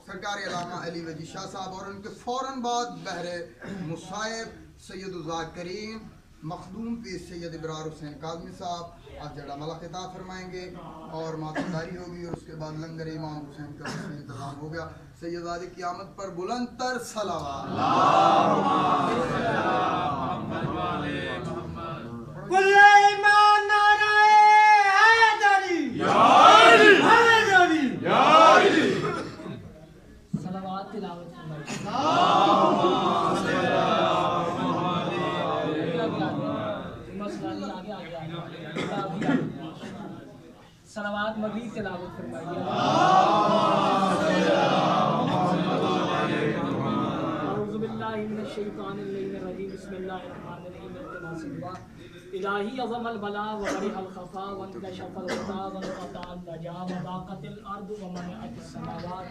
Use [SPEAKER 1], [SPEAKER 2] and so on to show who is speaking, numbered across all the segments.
[SPEAKER 1] سرکار علامہ علی وجی شاہ صاحب اور ان کے فوراً بعد بحر مصائب سید الذاکرین مخدوم پیر سید ابرار حسین کاظمی صاحب آپ جڑا ملا خطاب فرمائیں گے اور ماتمداری ہوگی اور اس کے بعد لنگر امام حسین کا اس میں انتظام ہو گیا. سید وادی قیامت پر بلند تر صلوات.
[SPEAKER 2] صلوات مغرب تلاوت فرمائیے. اعوذ باللہ من الشیطان الرجیم بسم اللہ الرحمن الرحیم. الہی عظم البلا وبرح الخفا وانکشف الغطا وانقطع النجا وضاقت الارض ومنعت السماوات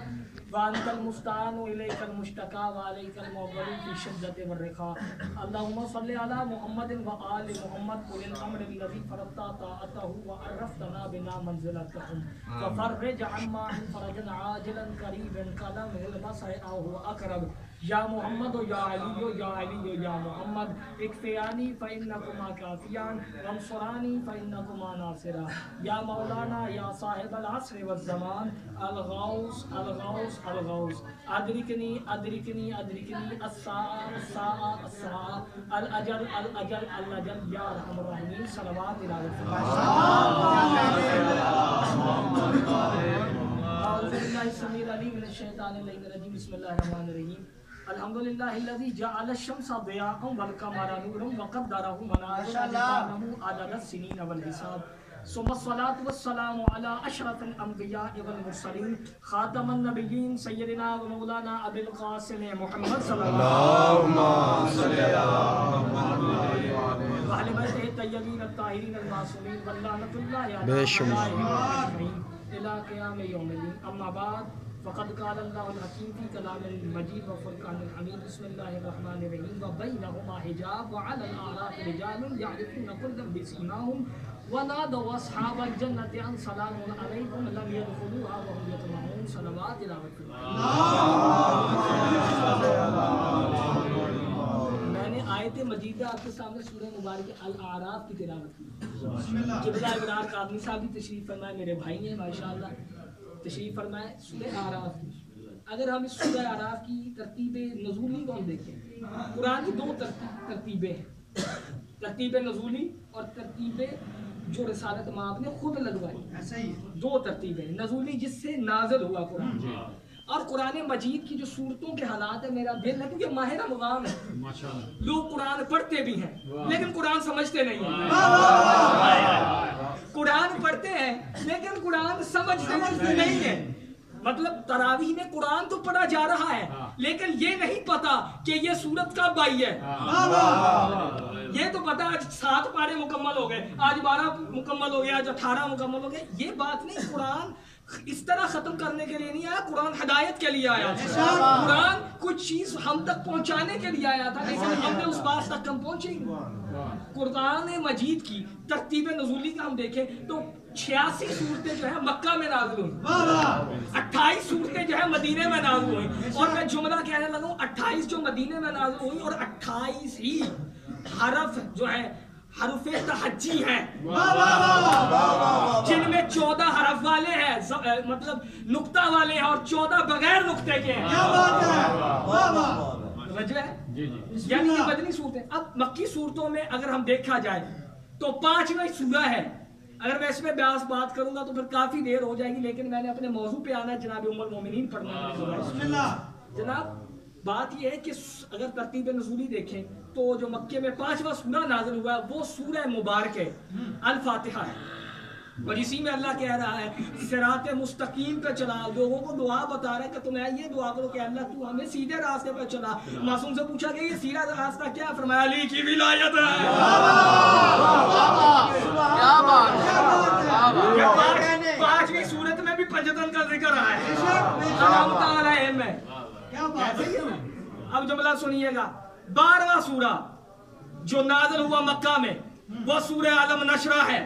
[SPEAKER 2] وانت المستعان الیک المشتکا وعلیک المعول فی الشدۃ والرخاء. اللهم صل علی محمد وآل محمد اولي الامر الذی فرضت طاعته وعرفتنا بنا منزلتهم وفرج عما فرجا عاجلا قریبا قلم البصر او هو اقرب. یا محمد و یا علی و یا علی و یا محمد اکفیانی فإنکما کافیان وانصرانی فإنکما ناصرا. یا مولانا یا صاحب العصر والزمان الغوث الغوث الغوث ادرکنی ادرکنی ادرکنی الساعة الساعة الساعة الاجل الاجل الاجل یا ارحم الراحمین. صلوات اعوذ باللہ السمیع العلیم من الشیطان الرجیم بسم اللہ الرحمن الرحیم. الحمدللہ الذی جعل الشمس ضیاء والقمر نورا وقدرہ منازل لتعلموا عدد السنین والحساب. ثم الصلاة والسلام على اشرف الانبیاء والمرسلین خاتم النبیین سیدنا و مولانا ابی القاسم محمد صلی اللہ علیہ وسلم وعلی بیتہ الطیبین الطاہرین المعصومین واللعنۃ اللہ علی اعدائہم الی قیام یوم الدین. اما بعد فقد قال اللہ الحکیم فی کلام المجید وفرقان الحمید. بسم اللہ الرحمن الرحیم. وبینہما حجاب وعلی الاعراف رجال یعرفون کلا بسیماہم ونادوا اصحاب الجنۃ ان سلام علیکم لم يدخلوها وهم یطمعون. صلوات میں نے آیت مجیدہ آپ کے سامنے سورہ مبارک الاعراف کی تلاوت کی. قبلہ ابرار کاظمی صاحب بھی تشریف فرمائے, میرے بھائی ہیں ماشاءاللہ, تشریف فرمائے. سورہ اعراف کی اگر ہم اس سورہ اعراف کی ترتیب نزولی کو ہم دیکھیں, قرآن کی دو ترتیبیں ہیں, ترتیب نزولی اور ترتیب جو رسالت مآب نے خود لگوائی. دو ترتیبیں نزولی جس سے نازل ہوا قرآن, اور قرآن مجید کی جو صورتوں کے حالات ہے, میرا دل ہے کیونکہ ماہ رمضان ہے, لوگ قرآن پڑھتے بھی ہیں لیکن قرآن سمجھتے نہیں ہیں. قرآن پڑھتے ہیں لیکن قرآن سمجھتے نہیں ہیں. مطلب تراویح میں قرآن تو پڑھا جا رہا ہے لیکن یہ نہیں پتا کہ یہ سورت کب آئی ہے. یہ تو پتا آج 7 پارے مکمل ہو گئے, آج 12 مکمل ہو گئے, آج 18 مکمل ہو گئے. یہ بات نہیں, قرآن اس طرح ختم کرنے کے لیے نہیں آیا, قرآن ہدایت کے لیے آیا. قرآن کچھ چیز ہم تک پہنچانے کے لیے آیا تھا لیکن ہم نے اس بات تک کم پہنچی. قرآن مجید کی ترتیب نزولی کا ہم دیکھیں تو 86 صورتیں جو ہیں مکہ میں نازل ہوئی, 28 صورتیں جو ہیں مدینے میں نازل ہوئی, اور میں جملہ کہنے لگا 28 جو مدینے میں نازل ہوئی اور 28 ہی حرف جو ہے حروف تہجی ہیں جن میں 14 حرف والے ہیں, مطلب نقطہ والے ہیں, اور 14 بغیر نقطے کے ہیں. وجہ ہے یعنی یہ مدنی صورتیں. اب مکی صورتوں میں اگر ہم دیکھا جائے تو 5ویں سورہ ہے. اگر میں اس میں بیاس بات کروں گا تو پھر کافی دیر ہو جائے گی, لیکن میں نے اپنے موضوع پہ آنا ہے. جناب ام المومنین پڑھنا ہے. جناب بات یہ ہے کہ اگر ترتیب نزولی دیکھیں تو جو مکے میں 5واں سورہ نازل ہوا ہے وہ سورہ مبارک ہے الفاتحہ ہے, اور اسی میں اللہ کہہ رہا ہے صراط مستقیم پہ چلا. لوگوں کو دعا بتا رہا ہے کہ تمہیں یہ دعا کرو کہ اللہ تو ہمیں سیدھے راستے پہ چلا. معصوم سے پوچھا کہ یہ سیدھا راستہ کیا ہے, فرمایا علی کی ولایت ہے. 5ویں سورت میں بھی پنجتن کا ذکر ہے. اب جملہ سنیے گا, 12واں سورہ جو نازل ہوا مکہ میں وہ سورہ علم نشرہ ہے.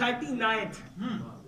[SPEAKER 2] 39।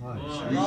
[SPEAKER 2] 9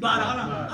[SPEAKER 2] 12।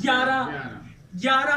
[SPEAKER 2] 11। 11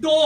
[SPEAKER 2] 2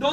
[SPEAKER 2] 2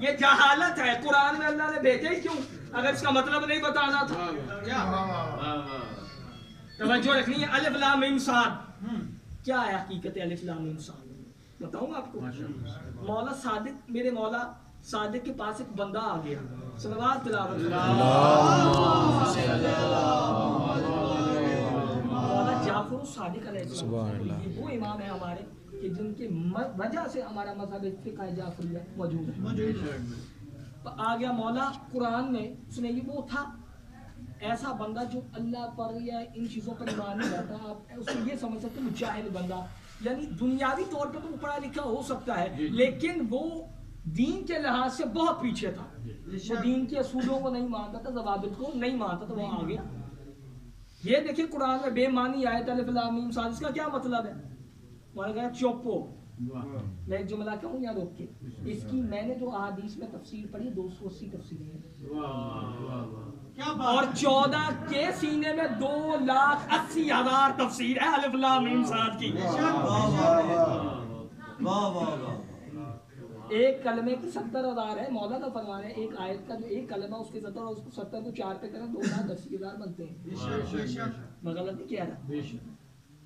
[SPEAKER 2] یہ جہالت ہے. قرآن میں اللہ نے بھیجا ہی کیوں اگر اس کا مطلب نہیں بتانا تھا؟ توجہ رکھنی ہے. الف لام میم صاد کیا ہے حقیقت ہے؟ الف لام میم صاد بتاؤں آپ کو. مولا صادق، میرے مولا صادق کے پاس ایک بندہ آ گیا. صلوات تلاوت مولا جعفر صادق علیہ السلام، وہ امام ہے ہمارے کہ جن کی وجہ سے ہمارا مذہب فقہ جعفریہ موجود ہے. آ گیا مولا قرآن میں. اس نے یہ وہ تھا ایسا بندہ جو اللہ پر یا ان چیزوں پر ایمان نہیں رہتا. آپ اس کو یہ سمجھ سکتے ہیں جاہل بندہ، یعنی دنیاوی طور پہ تو پڑھا لکھا ہو سکتا ہے لیکن وہ دین کے لحاظ سے بہت پیچھے تھا. وہ دین کے اصولوں کو نہیں مانتا تھا، ضوابط کو نہیں مانتا تھا. وہ آ گیا. یہ دیکھیں قرآن میں بے معنی آیت الف لام میم صاد، اس کا کیا مطلب ہے؟ میں کہا چوپو. میں ایک جملہ کہوں یا روک کے، اس کی میں نے جو احادیث میں تفسیر پڑھی 280 تفسیریں ہیں اور 14 کے سینے میں 2,80,000 تفسیر ہے الف لام میم صاد کی. ایک کلمے کی 70,000 ہے. مولا کا فرمان ہے ایک آیت کا جو ایک کلمہ اس کے 70 اور اس کو 70 کو 4 پہ کریں 2,80,000 بنتے ہیں. میں غلط نہیں کہہ رہا.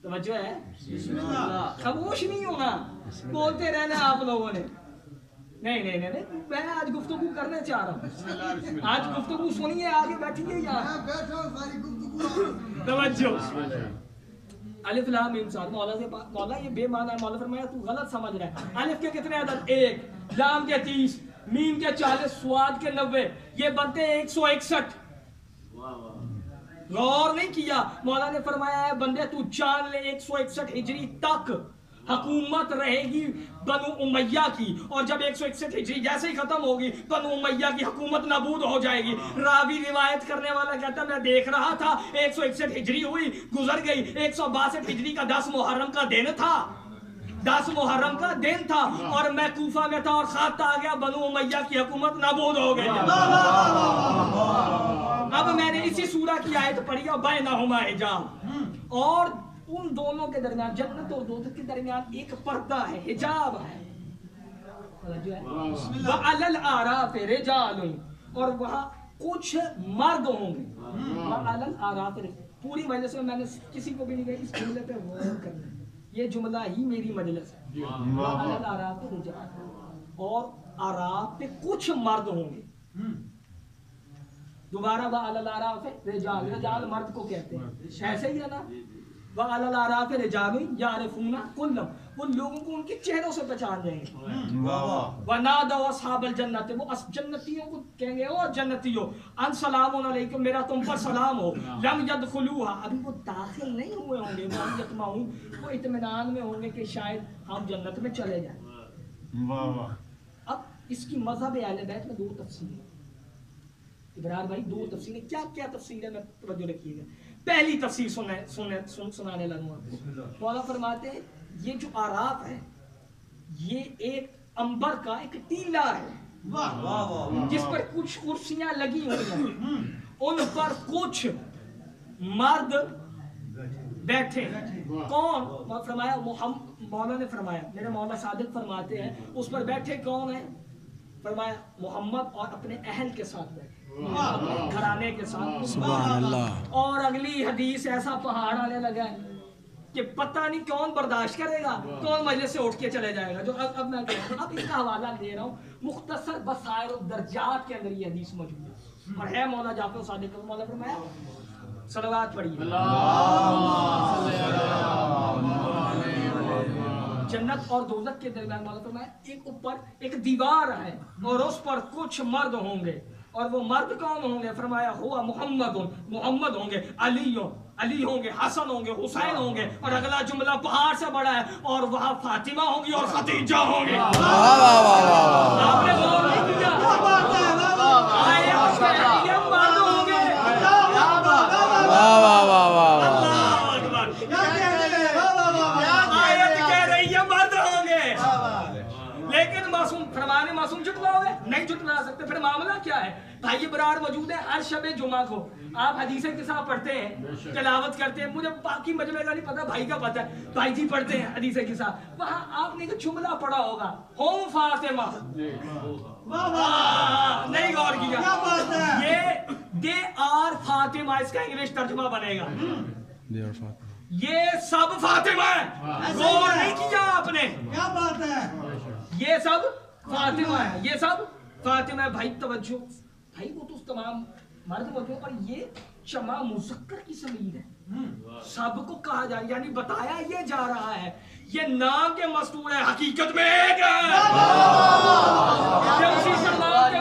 [SPEAKER 2] توجہ ہے. خاموش نہیں ہونا، بولتے رہنا آپ لوگوں نے. نہیں میں آج گفتگو کرنا چاہ رہا ہوں. آج گفتگو سنیے، آگے بیٹھیے یہاں. توجہ. الف لام میم صاد مولا سے مولا یہ بے معنی ہے. مولا فرمایا تو غلط سمجھ رہا ہے. الف کے کتنے عدد؟ 1، لام کے 30، میم کے 40، سواد کے 90، یہ بنتے 161. غور نہیں کیا. مولا نے فرمایا ہے بندے تو جان لے 161 ہجری تک حکومت رہے گی بنو امیہ کی، اور جب 161 ہجری جیسے ہی ختم ہوگی بنو امیہ کی حکومت نابود ہو جائے گی. راوی روایت کرنے والا کہتا میں دیکھ رہا تھا 161 ہجری ہوئی گزر گئی، 162 ہجری کا 10 محرم کا دن تھا، 10 محرم کا دن تھا اور میں کوفہ میں تھا اور خط آ گیا بنو امیہ کی حکومت نابود ہو گئی. اب میں نے اسی سورہ کی آیت پڑھی اور بینہما حجاب، اور ان دونوں کے درمیان جنت اور دوزخ کے درمیان ایک پردہ ہے، حجاب ہے. وَعَلَى الْأَعْرَافِ رِجَالٌ، اور وہاں کچھ مرد ہوں گے. وَعَلَى الْأَعْرَافِ، پوری مجلس میں نے کسی کو بھی نہیں کہا اس جملے پہ غور کرنا، یہ جملہ ہی میری مجلس ہے. وَعَلَى الْأَعْرَافِ رِجَالٌ، اور اعراف پہ کچھ مرد ہوں گے. دوبارہ وَعَلَى الْأَعْرَافِ رِجَالٌ، رجال مرد کو کہتے ہیں، ایسے ہی ہے نا. وَعَلَى الْأَعْرَافِ رِجَالٌ يَعْرِفُونَ كُلًّا، ان لوگوں کو ان کے چہروں سے پہچان جائیں گے. وَنَادَوْا أَصْحَابَ الْجَنَّةِ، وہ جنتیوں کو کہیں گے او جنتیوں ان سلام علیکم، میرا تم پر سلام ہو. لَمْ يَدْخُلُوهَا، ابھی وہ داخل نہیں ہوئے ہوں گے. وَهُمْ يَطْمَعُونَ، وہ اطمینان میں ہوں گے کہ شاید ہم جنت میں چلے جائیں. اب اس کی مذہب اہل بیت میں 2 تفسیریں. ابرار بھائی 2 تفسیریں، کیا کیا تفسیر ہے میں توجہ رکھیے گا. پہلی تفسیر سنانے لگوں آپ کو. مولا فرماتے ہیں یہ جو آراف ہے یہ ایک انبر کا ایک ٹیلا ہے جس پر کچھ کرسیاں لگی ہوئی ہیں، ان پر کچھ مرد بیٹھے. کون؟ فرمایا مولا نے فرمایا، میرے مولا صادق فرماتے ہیں اس پر بیٹھے کون ہیں؟ فرمایا محمد اور اپنے اہل کے ساتھ بیٹھے، گھرانے کے ساتھ. سبحان اللہ. اور اگلی حدیث ایسا پہاڑ آنے لگا ہے کہ پتہ نہیں کون برداشت کرے گا، کون مجلس سے اٹھ کے چلے جائے گا. جو اب میں اب اس کا حوالہ دے رہا ہوں، مختصر بصائر الدرجات کے اندر یہ حدیث موجود ہے اور ہے مولا جعفر صادق. مولا فرمایا صلوات پڑھیے. جنت اور دوزخ کے درمیان مولا فرمایا ایک اوپر ایک دیوار ہے اور اس پر کچھ مرد ہوں گے، اور وہ مرد کون ہوں گے؟ فرمایا ہوا محمد ہوں گے، علی ہوں گے، حسن ہوں گے، حسین ہوں گے، اور اگلا جملہ پہاڑ سے بڑا ہے، اور وہاں فاطمہ ہوں گی اور خدیجہ ہوں گے. آپ نے غور نہیں کیا؟ مرد ہوں گے. آیت کہہ رہی ہے مرد ہوں گے، لیکن فرمانے معصوم جھٹلاؤ گے؟ نہیں جھٹلا سکتے. پھر معاملہ کیا ہے؟ بھائی برار موجود ہے ہر شب جمعہ کو، آپ حدیث قصہ پڑھتے ہیں، تلاوت کرتے ہیں. مجھے باقی مجمع کا نہیں پتا، بھائی کا پتا ہے، بھائی جی پڑھتے ہیں حدیث قصہ. وہاں آپ نے ایک جملہ پڑھا ہوگا، ہوم فاطمہ. نہیں غور کیا. یہ دے آر فاطمہ اس کا انگلش ترجمہ بنے گا. یہ سب فاطمہ ہے. غور نہیں کیا آپ نے. کیا بات ہے. یہ سب فاطمہ ہے. یہ سب فاطمہ ہے. بھائی توجہ بھائی وہ تو تمام مرد ہوتے ہیں اور یہ جمع مذکر کی ضمیر ہے. سب کو کہا جا یعنی بتایا یہ جا رہا ہے یہ نام کے مستور ہے حقیقت میں ایک ہے. یہ اسی فرمان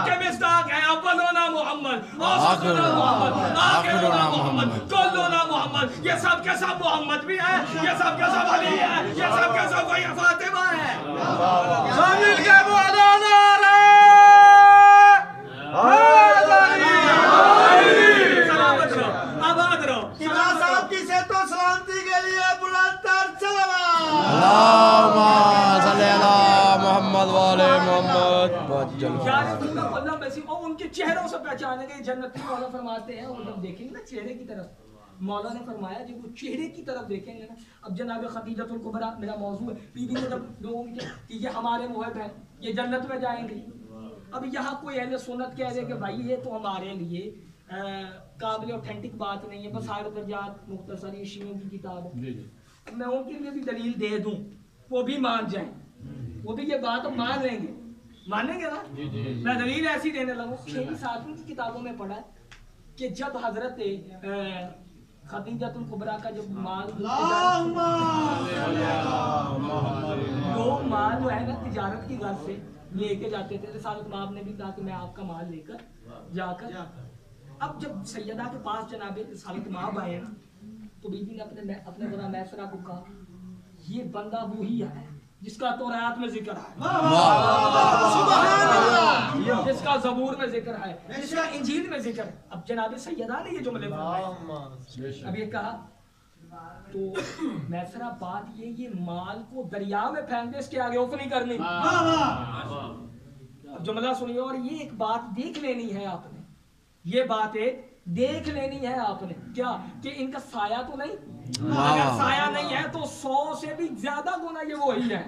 [SPEAKER 2] کے مصداق ہے. اولنا محمد آخرنا محمد آخرنا محمد کلنا محمد. یہ سب کے سب محمد بھی ہے. یہ سب کے سب علی ہے. یہ سب کے سب فاطمہ ہے. زمین کے مولانا ان کے چہروں سے پہچانے گے. جنتی مولا فرماتے ہیں اور جب دیکھیں گے نا چہرے کی طرف مولا نے فرمایا جب وہ چہرے کی طرف دیکھیں گے نا. اب جناب خدیجہ الکبریٰ میرا موضوع ہے. بی بی کو جب لوگوں کہ یہ ہمارے محب ہیں یہ جنت میں جائیں گے. اب یہاں کوئی اہل سنت کہہ دے کہ بھائی یہ تو ہمارے لیے قابل اوتھینٹک بات نہیں ہے بصائر درجات مختصر شیعوں کی کتاب ہے. میں ان کے لیے بھی دلیل دے دوں وہ بھی مان جائیں. وہ بھی یہ بات مان لیں گے. مانیں گے نا. میں دلیل ایسی دینے لگوں. 6ویں 7ویں کی کتابوں میں پڑھا ہے کہ جب حضرت خدیجہ الکبریٰ کا جب مال دو مال جو ہے نا تجارت کی غرض سے لے کے جاتے تھے. رسالت مآب نے بھی کہا کہ میں آپ کا مال لے کر جا کر. اب جب سیدہ کے پاس جناب رسالت مآب آئے نا تو بی بی نے اپنے ذرا میسرہ کو کہا یہ بندہ وہی ہے جس کا تورات میں ذکر ہے, جس کا زبور میں ذکر ہے, جس کا انجیل میں ذکر ہے. اب جناب سیدہ نے یہ جملے فرمائے. اب یہ کہا تو میسرہ بات یہ مال کو دریا میں پھینک دے اس کے آگے اوف نہیں کرنی. اب جملہ سنیے اور یہ ایک بات دیکھ لینی ہے آپ نے. یہ بات ایک دیکھ لینی ہے آپ نے کیا کہ ان کا سایہ تو نہیں. اگر سایہ نہیں ہے تو 100 سے بھی زیادہ گنا یہ وہی ہے.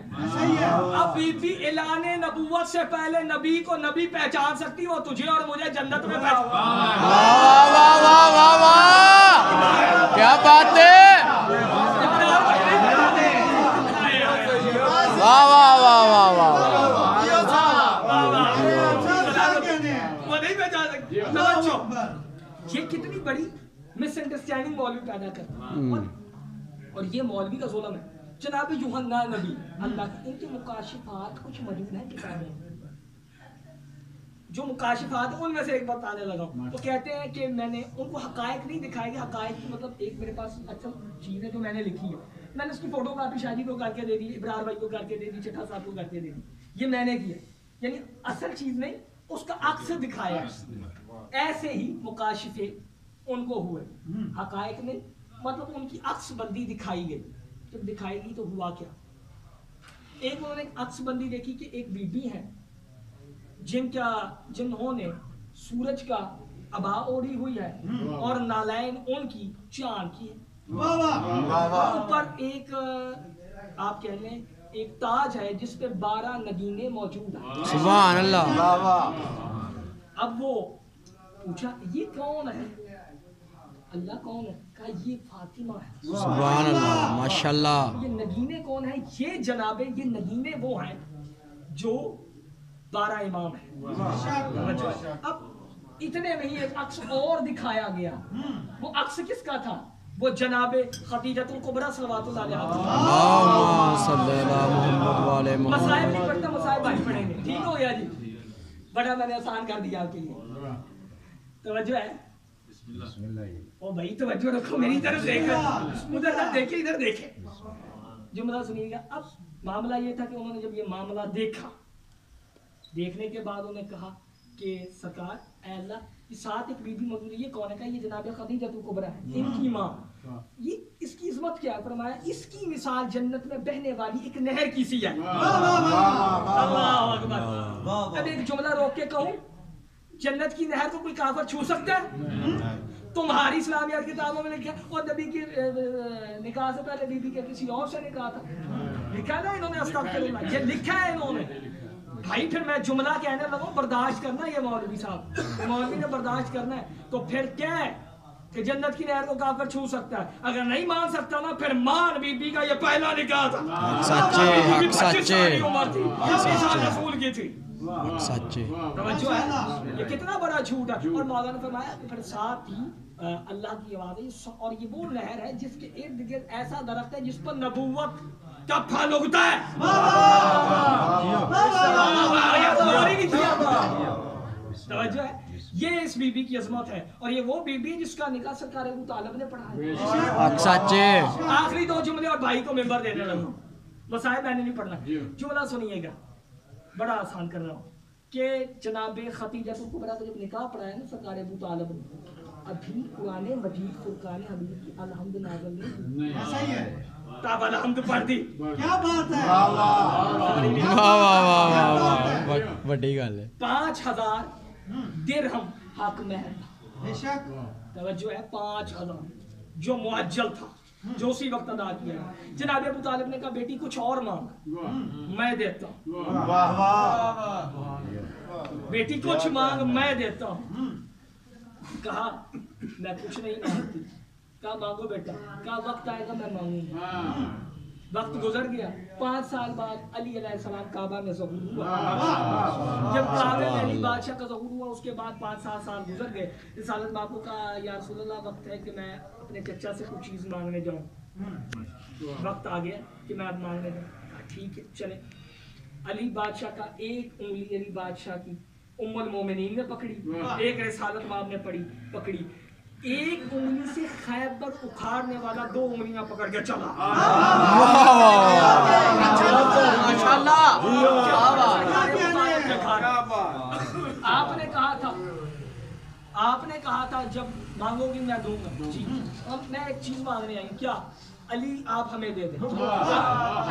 [SPEAKER 2] اب بی بی اعلان نبوت سے پہلے نبی کو نبی پہچان سکتی وہ تجھے اور مجھے جنت میں پہچان.
[SPEAKER 3] کیا بات ہے. واہ واہ واہ واہ واہ.
[SPEAKER 2] وہ نہیں پہچان سکتی. یہ کتنی بڑی مس انڈرسٹینڈنگ مولوی پیدا کرتا ہے. اور یہ مولوی کا ظلم ہے. جناب یوحنا نبی اللہ کی ان کے مکاشفات کچھ موجود ہیں کتابیں جو مکاشفات ہیں ان میں سے ایک بتانے لگا ہوں. تو کہتے ہیں کہ میں نے ان کو حقائق نہیں دکھائے گے. حقائق کی مطلب ایک میرے پاس اچھا چیز ہے جو میں نے لکھی ہے. میں نے اس کی فوٹو کاپی شادی کو کر کے دے دی, ابرار بھائی کو کر کے دے دی, چٹھا صاحب کو کر کے دے دی. یہ میں نے کیا یعنی اصل چیز نہیں اس کا عکس دکھایا. ایسے ہی مکاشفے ان کو ہوئے حقائق نے مطلب ان کی عکس بندی دکھائی گئی. جب دکھائی گئی تو ہوا کیا. ایک انہوں نے عکس بندی دیکھی کہ ایک بی بی ہے جنہوں نے سورج کا ابا اوڑھی ہوئی ہے اور نالین ان کی چاند کی ہے. اوپر ایک آپ کہہ لیں ایک تاج ہے جس پہ 12 نگینے موجود ہیں.
[SPEAKER 3] سبحان اللہ.
[SPEAKER 2] اب وہ پوچھا یہ کون ہے. اللہ کون ہے. کہا یہ فاطمہ ہے.
[SPEAKER 3] سبحان اللہ ماشاءاللہ.
[SPEAKER 2] یہ نگینے کون ہیں. یہ جناب یہ نگینے وہ ہیں جو 12 امام ہیں. اب اتنے میں ہی ایک عکس اور دکھایا گیا. وہ عکس کس کا تھا. وہ جناب خدیجہ الکبریٰ صلوات اللہ علیہا.
[SPEAKER 3] اللہم صلی اللہ محمد والے محمد.
[SPEAKER 2] مسائب نہیں پڑھتا مسائب بھائی پڑھیں گے. ٹھیک ہو گیا جی. بڑا میں نے آسان کر دیا آپ کے لیے. توجہ ہے. او بھائی توجہ رکھو میری طرف دیکھو. ادھر نہ دیکھیں ادھر دیکھیں. جملہ سنیے گا. اب معاملہ یہ تھا کہ انہوں نے جب یہ معاملہ دیکھا دیکھنے کے بعد انہوں نے کہا کہ سرکار اے اللہ یہ ساتھ ایک بی بی موجود ہے. یہ کون ہے. کہا یہ جناب خدیجہ الکبریٰ ہے ان کی ماں. یہ اس کی عظمت کیا ہے. فرمایا اس کی مثال جنت میں بہنے والی ایک نہر کی سی ہے. اللہ اکبر. اب ایک جملہ روک کے کہوں جنت کی نہر کو کوئی کافر چھو سکتا ہے. تمہاری اسلامیات کتابوں میں لکھا اور نبی کی نکاح سے پہلے بی بی کے کسی اور سے نکاح تھا. لکھا ہے نا انہوں نے استغفراللہ، یہ لکھا ہے انہوں نے بھائی. پھر میں جملہ کہنے لگا برداشت کرنا یہ مولوی صاحب، مولوی نے برداشت کرنا ہے. تو پھر کیا ہے کہ جنت کی نہر کو کافر چھو سکتا ہے؟ اگر نہیں مان سکتا نا پھر مان بی بی کا یہ پہلا نکاح تھا.
[SPEAKER 3] سچے سچے
[SPEAKER 2] رسول کی تھی.
[SPEAKER 3] سچے
[SPEAKER 2] توجہ ہے، یہ کتنا بڑا جھوٹ ہے. اور مولانا نے فرمایا کہ پھر ساتھ ہی اللہ کی آواز ہے، اور یہ وہ نہر ہے جس کے ارد گرد ایسا درخت ہے جس پر نبوت کا پھل اگتا ہے. توجہ ہے، یہ اس بی بی کی عظمت ہے. اور یہ وہ بی بی جس کا نکاح سرکار ابو طالب نے پڑھا ہے.
[SPEAKER 3] سچے
[SPEAKER 2] آخری 2 جملے اور بھائی کو ممبر دینے لگا. مسائل میں نے نہیں پڑھنا، جملہ سنیے گا، بڑا آسان کر رہا ہوں. کہ جناب خدیجہ کبریٰ کو جب نکاح پڑھا ہے نا سرکار ابو طالب نے، ابھی قرآن مجید فرقان حمید کی الحمد نازل نہیں. ایسا ہی ہے، تاب الحمد پڑھ دی. کیا بات ہے،
[SPEAKER 3] واہ واہ واہ واہ، بڑی گل ہے.
[SPEAKER 2] 5000 درہم حق مہر تھا. بے شک توجہ ہے، 5000 جو معجل تھا، جو اسی وقت ادا کیا ہے. جناب ابو طالب نے کہا بیٹی کچھ اور مانگ، میں دیتا ہوں. بیٹی کچھ مانگ میں دیتا ہوں. کہا میں کچھ نہیں مانگتی. کہا مانگو بیٹا. کہا وقت آئے گا میں مانگوں گا. وقت گزر گیا. 5 سال بعد علی علیہ السلام کعبہ میں ظہور ہوا. جب کعبے میں علی بادشاہ کا ظہور ہوا اس کے بعد 5-7 سال گزر گئے. رسالت باپ کو کہا یا رسول اللہ وقت ہے کہ میں اپنے چچا سے کچھ چیز مانگنے جاؤں. وقت آ گیا کہ میں اب مانگنے جاؤں. ٹھیک ہے چلے. علی بادشاہ کا ایک انگلی علی بادشاہ کی ام المومنین نے پکڑی، ایک رسالت باب نے پکڑی. ایک انگلی سے خیبر اکھاڑنے والا 2 انگلیاں پکڑ کے چلا. آپ نے کہا تھا جب مانگو گی میں دوں گا. جی اب میں ایک چیز مانگنے آئی ہوں. کیا؟ علی آپ ہمیں دے دیں.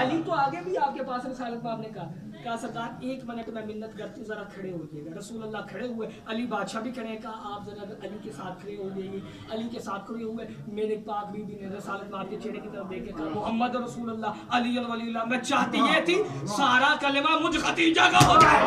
[SPEAKER 2] علی تو آگے بھی آپ کے پاس رسالت باب نے کہا سرکار 1 منٹ میں منت کرتی ہوں ذرا کھڑے ہو جائے گا. رسول اللہ کھڑے ہوئے، علی بادشاہ بھی کھڑے. کہا آپ ذرا علی کے ساتھ کھڑے ہو جائیے. علی کے ساتھ کھڑے ہوئے. میرے پاک بیوی نے رسالت باب کے چہرے کی طرف دیکھ کے کہا محمد رسول اللہ علی ولی اللہ. میں چاہتی یہ تھی سارا کلمہ مجھ خدیجہ کا ہو جائے.